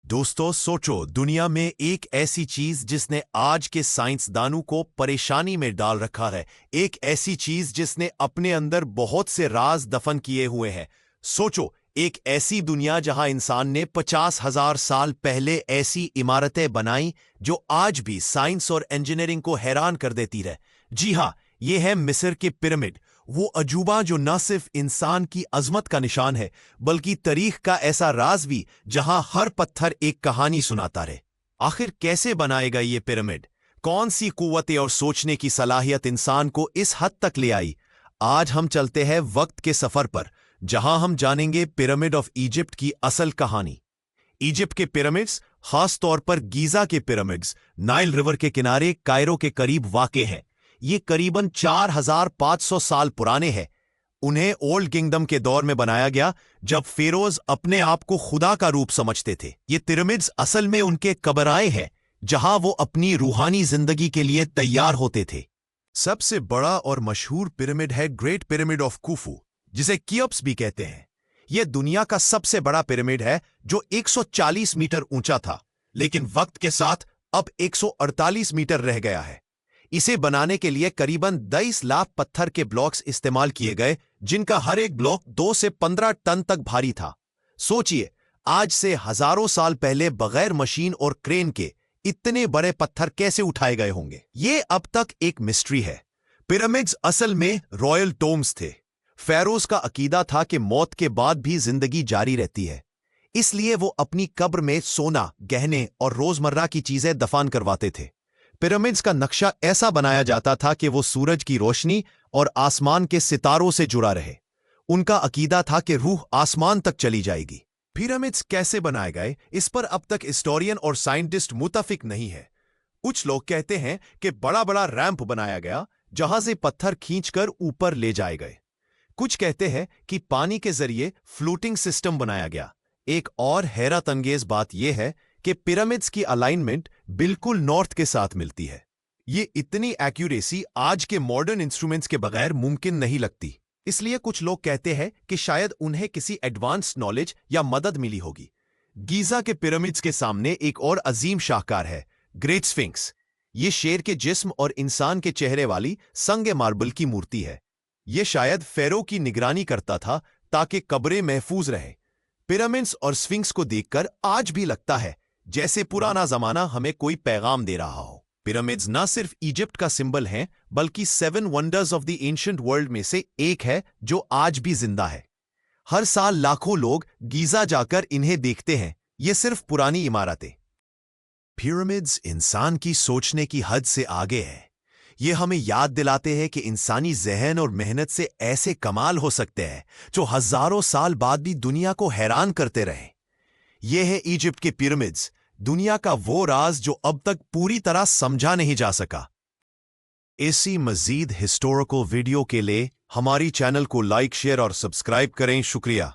दोस्तों सोचो, दुनिया में एक ऐसी चीज जिसने आज के साइंसदानों को परेशानी में डाल रखा है, एक ऐसी चीज जिसने अपने अंदर बहुत से राज दफन किए हुए हैं। सोचो, एक ऐसी दुनिया जहां इंसान ने 50,000 साल पहले ऐसी इमारतें बनाई जो आज भी साइंस और इंजीनियरिंग को हैरान कर देती रहे। जी हाँ, ये है मिस्र के पिरामिड, वो अजूबा जो न सिर्फ इंसान की अजमत का निशान है बल्कि तारीख का ऐसा राज भी जहां हर पत्थर एक कहानी सुनाता रहे। आखिर कैसे बनाएगा ये पिरामिड? कौन सी कुव्वतें और सोचने की सलाहियत इंसान को इस हद तक ले आई? आज हम चलते हैं वक्त के सफर पर, जहां हम जानेंगे पिरामिड ऑफ इजिप्ट की असल कहानी। इजिप्ट के पिरामिड्स, खास तौर पर गीजा के पिरामिड्स, नाइल रिवर के किनारे कायरो के करीब वाक़ हैं। ये करीबन 4,500 साल पुराने हैं। उन्हें ओल्ड किंगडम के दौर में बनाया गया, जब फेरोज अपने आप को खुदा का रूप समझते थे। ये पिरामिड्स असल में उनके कबराए हैं, जहां वो अपनी रूहानी जिंदगी के लिए तैयार होते थे। सबसे बड़ा और मशहूर पिरामिड है ग्रेट पिरामिड ऑफ खुफू, जिसे कियोप्स भी कहते हैं। यह दुनिया का सबसे बड़ा पिरामिड है, जो 140 मीटर ऊंचा था, लेकिन वक्त के साथ अब 148 मीटर रह गया है। इसे बनाने के लिए करीबन 22 लाख पत्थर के ब्लॉक्स इस्तेमाल किए गए, जिनका हर एक ब्लॉक 2 से 15 टन तक भारी था। सोचिए, आज से हजारों साल पहले बगैर मशीन और क्रेन के इतने बड़े पत्थर कैसे उठाए गए होंगे? ये अब तक एक मिस्ट्री है। पिरामिड्स असल में रॉयल टोम्स थे। फेरोज का अकीदा था कि मौत के बाद भी जिंदगी जारी रहती है, इसलिए वो अपनी कब्र में सोना, गहने और रोजमर्रा की चीजें दफन करवाते थे। पिरामिड्स का नक्शा ऐसा बनाया जाता था कि वो सूरज की रोशनी और आसमान के सितारों से जुड़ा रहे। उनका अकीदा था कि रूह आसमान तक चली जाएगी। पिरामिड्स कैसे बनाए गए, इस पर अब तक हिस्टोरियन और साइंटिस्ट मुत्तफिक नहीं है। कुछ लोग कहते हैं कि बड़ा बड़ा रैंप बनाया गया, जहां से पत्थर खींचकर ऊपर ले जाए गए। कुछ कहते हैं कि पानी के जरिए फ्लोटिंग सिस्टम बनाया गया। एक और हैरत अंगेज बात यह है कि पिरामिड्स की अलाइनमेंट बिल्कुल नॉर्थ के साथ मिलती है। ये इतनी एक्यूरेसी आज के मॉडर्न इंस्ट्रूमेंट्स के बगैर मुमकिन नहीं लगती। इसलिए कुछ लोग कहते हैं कि शायद उन्हें किसी एडवांस्ड नॉलेज या मदद मिली होगी। गीजा के पिरामिड्स के सामने एक और अजीम शाहकार है, ग्रेट स्फिंक्स। ये शेर के जिस्म और इंसान के चेहरे वाली संगे मार्बल की मूर्ति है। यह शायद फेरो की निगरानी करता था ताकि कब्रें महफूज रहे। पिरामिड्स और स्फिंक्स को देखकर आज भी लगता है जैसे पुराना जमाना हमें कोई पैगाम दे रहा हो। पिरामिड्स न सिर्फ इजिप्ट का सिंबल हैं, बल्कि 7 wonders of the ancient world में से एक है, जो आज भी जिंदा है। हर साल लाखों लोग गीजा जाकर इन्हें देखते हैं। ये सिर्फ पुरानी इमारतें। पिरामिड्स इंसान की सोचने की हद से आगे है। ये हमें याद दिलाते हैं कि इंसानी जहन और मेहनत से ऐसे कमाल हो सकते हैं जो हजारों साल बाद भी दुनिया को हैरान करते रहे। ये है इजिप्ट के पिरामिड्स, दुनिया का वो राज जो अब तक पूरी तरह समझा नहीं जा सका। ऐसी मजीद हिस्टोरिकल वीडियो के लिए हमारी चैनल को लाइक, शेयर और सब्सक्राइब करें। शुक्रिया।